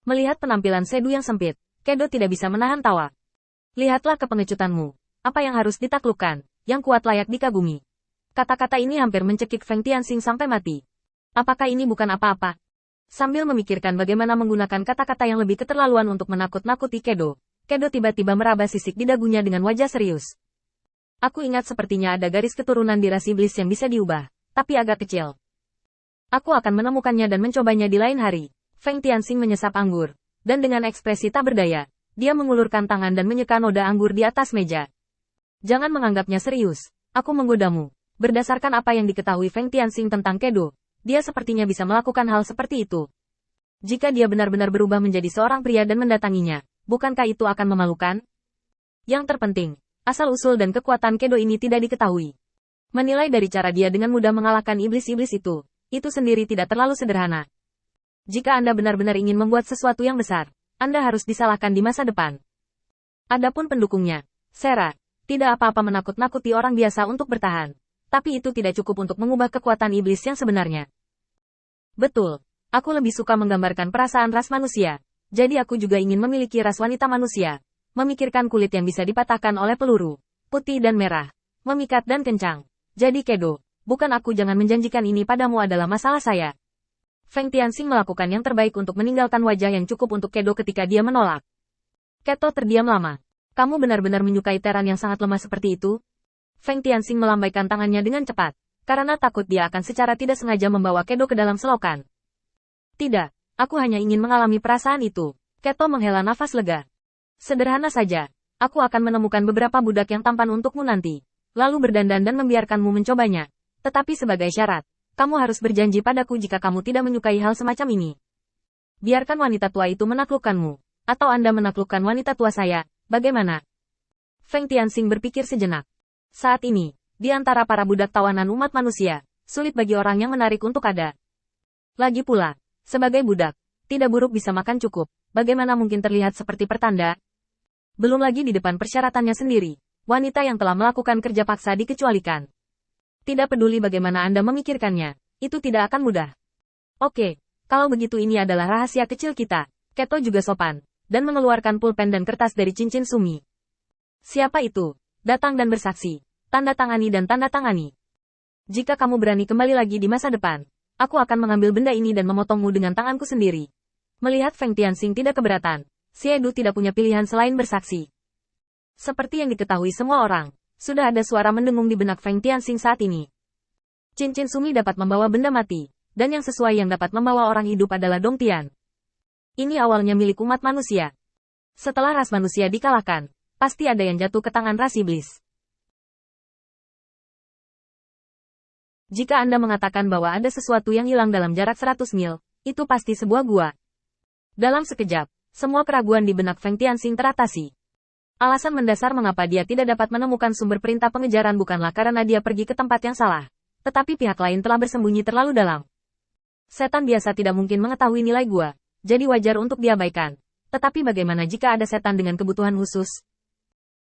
Melihat penampilan Sedu yang sempit, Kedo tidak bisa menahan tawa. Lihatlah kepengecutanmu. Apa yang harus ditaklukkan, yang kuat layak dikagumi. Kata-kata ini hampir mencekik Feng Tianxing sampai mati. Apakah ini bukan apa-apa? Sambil memikirkan bagaimana menggunakan kata-kata yang lebih keterlaluan untuk menakut-nakuti Kedo, Kedo tiba-tiba meraba sisik di dagunya dengan wajah serius. Aku ingat sepertinya ada garis keturunan di ras iblis yang bisa diubah, tapi agak kecil. Aku akan menemukannya dan mencobanya di lain hari. Feng Tianxing menyesap anggur, dan dengan ekspresi tak berdaya, dia mengulurkan tangan dan menyeka noda anggur di atas meja. Jangan menganggapnya serius, aku menggodamu. Berdasarkan apa yang diketahui Feng Tianxing tentang Kedo, dia sepertinya bisa melakukan hal seperti itu. Jika dia benar-benar berubah menjadi seorang pria dan mendatanginya, bukankah itu akan memalukan? Yang terpenting, asal-usul dan kekuatan Kedo ini tidak diketahui. Menilai dari cara dia dengan mudah mengalahkan iblis-iblis itu sendiri tidak terlalu sederhana. Jika Anda benar-benar ingin membuat sesuatu yang besar, Anda harus disalahkan di masa depan. Adapun pendukungnya, Sera, tidak apa-apa menakut-nakuti orang biasa untuk bertahan. Tapi itu tidak cukup untuk mengubah kekuatan iblis yang sebenarnya. Betul, aku lebih suka menggambarkan perasaan ras manusia. Jadi aku juga ingin memiliki ras wanita manusia. Memikirkan kulit yang bisa dipatahkan oleh peluru, putih dan merah, memikat dan kencang. Jadi Kedo, bukan aku jangan menjanjikan ini padamu adalah masalah saya. Feng Tianxing melakukan yang terbaik untuk meninggalkan wajah yang cukup untuk Kedo ketika dia menolak. Keto terdiam lama. Kamu benar-benar menyukai teran yang sangat lemah seperti itu? Feng Tianxing melambaikan tangannya dengan cepat, karena takut dia akan secara tidak sengaja membawa Kedo ke dalam selokan. Tidak, aku hanya ingin mengalami perasaan itu. Keto menghela nafas lega. Sederhana saja, aku akan menemukan beberapa budak yang tampan untukmu nanti, lalu berdandan dan membiarkanmu mencobanya. Tetapi sebagai syarat, kamu harus berjanji padaku jika kamu tidak menyukai hal semacam ini. Biarkan wanita tua itu menaklukkanmu, atau Anda menaklukkan wanita tua saya, bagaimana? Feng Tianxing berpikir sejenak. Saat ini, di antara para budak tawanan umat manusia, sulit bagi orang yang menarik untuk ada. Lagi pula, sebagai budak, tidak buruk bisa makan cukup, bagaimana mungkin terlihat seperti pertanda? Belum lagi di depan persyaratannya sendiri, wanita yang telah melakukan kerja paksa dikecualikan. Tidak peduli bagaimana Anda memikirkannya, itu tidak akan mudah. Oke, kalau begitu ini adalah rahasia kecil kita. Keto juga sopan, dan mengeluarkan pulpen dan kertas dari cincin Sumi. Siapa itu? Datang dan bersaksi. Tanda tangani dan tanda tangani. Jika kamu berani kembali lagi di masa depan, aku akan mengambil benda ini dan memotongmu dengan tanganku sendiri. Melihat Feng Tianxing tidak keberatan, Siedu tidak punya pilihan selain bersaksi. Seperti yang diketahui semua orang, sudah ada suara mendengung di benak Feng Tianxing saat ini. Cincin Sumi dapat membawa benda mati, dan yang sesuai yang dapat membawa orang hidup adalah Dongtian. Ini awalnya milik umat manusia. Setelah ras manusia dikalahkan, pasti ada yang jatuh ke tangan ras iblis. Jika Anda mengatakan bahwa ada sesuatu yang hilang dalam jarak 100 mil, itu pasti sebuah gua. Dalam sekejap, semua keraguan di benak Feng Tianxing teratasi. Alasan mendasar mengapa dia tidak dapat menemukan sumber perintah pengejaran bukanlah karena dia pergi ke tempat yang salah, tetapi pihak lain telah bersembunyi terlalu dalam. Setan biasa tidak mungkin mengetahui nilai gua, jadi wajar untuk diabaikan. Tetapi bagaimana jika ada setan dengan kebutuhan khusus?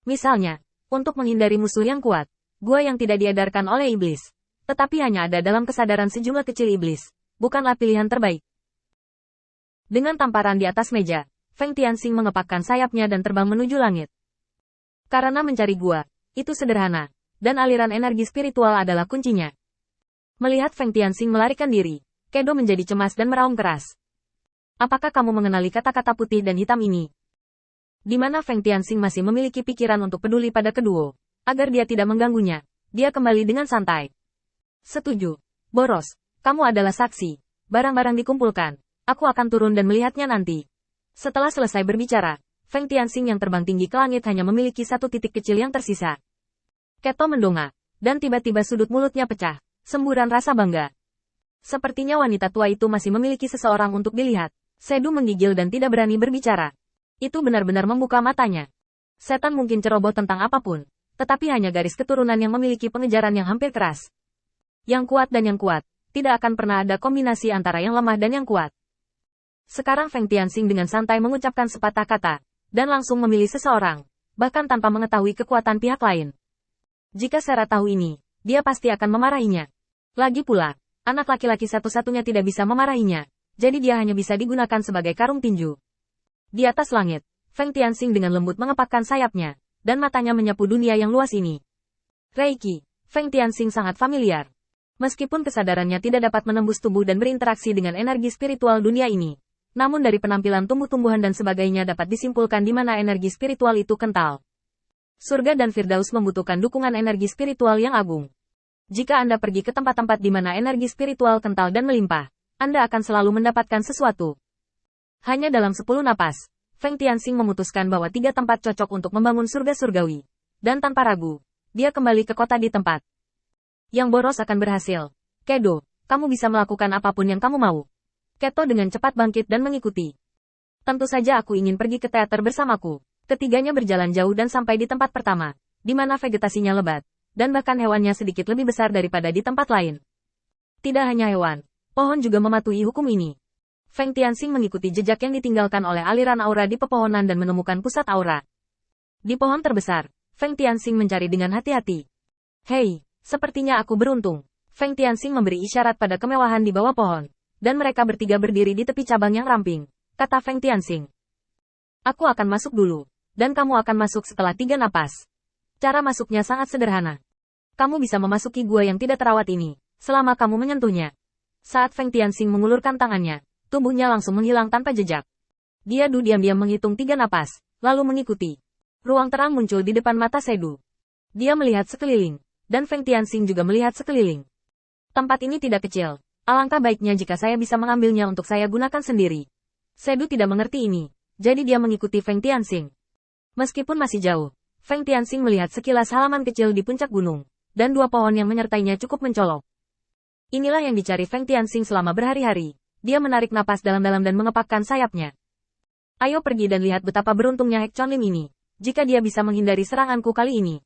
Misalnya, untuk menghindari musuh yang kuat, gua yang tidak diedarkan oleh iblis, tetapi hanya ada dalam kesadaran sejumlah kecil iblis, bukanlah pilihan terbaik. Dengan tamparan di atas meja, Feng Tianxing mengepakkan sayapnya dan terbang menuju langit. Karena mencari gua, itu sederhana, dan aliran energi spiritual adalah kuncinya. Melihat Feng Tianxing melarikan diri, Kedo menjadi cemas dan meraung keras. Apakah kamu mengenali kata-kata putih dan hitam ini? Di mana Feng Tianxing masih memiliki pikiran untuk peduli pada Keduo, agar dia tidak mengganggunya, dia kembali dengan santai. Setuju. Boros, kamu adalah saksi. Barang-barang dikumpulkan. Aku akan turun dan melihatnya nanti. Setelah selesai berbicara, Feng Tianxing yang terbang tinggi ke langit hanya memiliki satu titik kecil yang tersisa. Keto mendongak, dan tiba-tiba sudut mulutnya pecah, semburan rasa bangga. Sepertinya wanita tua itu masih memiliki seseorang untuk dilihat. Sedu menggigil dan tidak berani berbicara. Itu benar-benar membuka matanya. Setan mungkin ceroboh tentang apapun, tetapi hanya garis keturunan yang memiliki pengejaran yang hampir keras. Yang kuat dan yang kuat, tidak akan pernah ada kombinasi antara yang lemah dan yang kuat. Sekarang Feng Tianxing dengan santai mengucapkan sepatah kata, dan langsung memilih seseorang, bahkan tanpa mengetahui kekuatan pihak lain. Jika Sera tahu ini, dia pasti akan memarahinya. Lagi pula, anak laki-laki satu-satunya tidak bisa memarahinya, jadi dia hanya bisa digunakan sebagai karung tinju. Di atas langit, Feng Tianxing dengan lembut mengepakkan sayapnya, dan matanya menyapu dunia yang luas ini. Reiki, Feng Tianxing sangat familiar. Meskipun kesadarannya tidak dapat menembus tubuh dan berinteraksi dengan energi spiritual dunia ini, namun dari penampilan tumbuh-tumbuhan dan sebagainya dapat disimpulkan di mana energi spiritual itu kental. Surga dan Firdaus membutuhkan dukungan energi spiritual yang agung. Jika Anda pergi ke tempat-tempat di mana energi spiritual kental dan melimpah, Anda akan selalu mendapatkan sesuatu. Hanya dalam 10 napas, Feng Tianxing memutuskan bahwa 3 tempat cocok untuk membangun surga surgawi. Dan tanpa ragu, dia kembali ke kota di tempat. Yang boros akan berhasil. Kedo, kamu bisa melakukan apapun yang kamu mau. Keto dengan cepat bangkit dan mengikuti. Tentu saja aku ingin pergi ke teater bersamaku. Ketiganya berjalan jauh dan sampai di tempat pertama, di mana vegetasinya lebat, dan bahkan hewannya sedikit lebih besar daripada di tempat lain. Tidak hanya hewan, pohon juga mematuhi hukum ini. Feng Tianxing mengikuti jejak yang ditinggalkan oleh aliran aura di pepohonan dan menemukan pusat aura. Di pohon terbesar, Feng Tianxing mencari dengan hati-hati. Hei! Sepertinya aku beruntung. Feng Tianxing memberi isyarat pada kemewahan di bawah pohon, dan mereka bertiga berdiri di tepi cabang yang ramping, kata Feng Tianxing. Aku akan masuk dulu, dan kamu akan masuk setelah 3 napas. Cara masuknya sangat sederhana. Kamu bisa memasuki gua yang tidak terawat ini, selama kamu menyentuhnya. Saat Feng Tianxing mengulurkan tangannya, tubuhnya langsung menghilang tanpa jejak. Dia diam-diam menghitung 3 napas, lalu mengikuti. Ruang terang muncul di depan mata Sedu. Dia melihat sekeliling. Dan Feng Tianxing juga melihat sekeliling. Tempat ini tidak kecil. Alangkah baiknya jika saya bisa mengambilnya untuk saya gunakan sendiri. Sedu tidak mengerti ini, jadi dia mengikuti Feng Tianxing. Meskipun masih jauh, Feng Tianxing melihat sekilas halaman kecil di puncak gunung, dan 2 pohon yang menyertainya cukup mencolok. Inilah yang dicari Feng Tianxing selama berhari-hari. Dia menarik napas dalam-dalam dan mengepakkan sayapnya. Ayo pergi dan lihat betapa beruntungnya Hek Chonlim ini, jika dia bisa menghindari seranganku kali ini.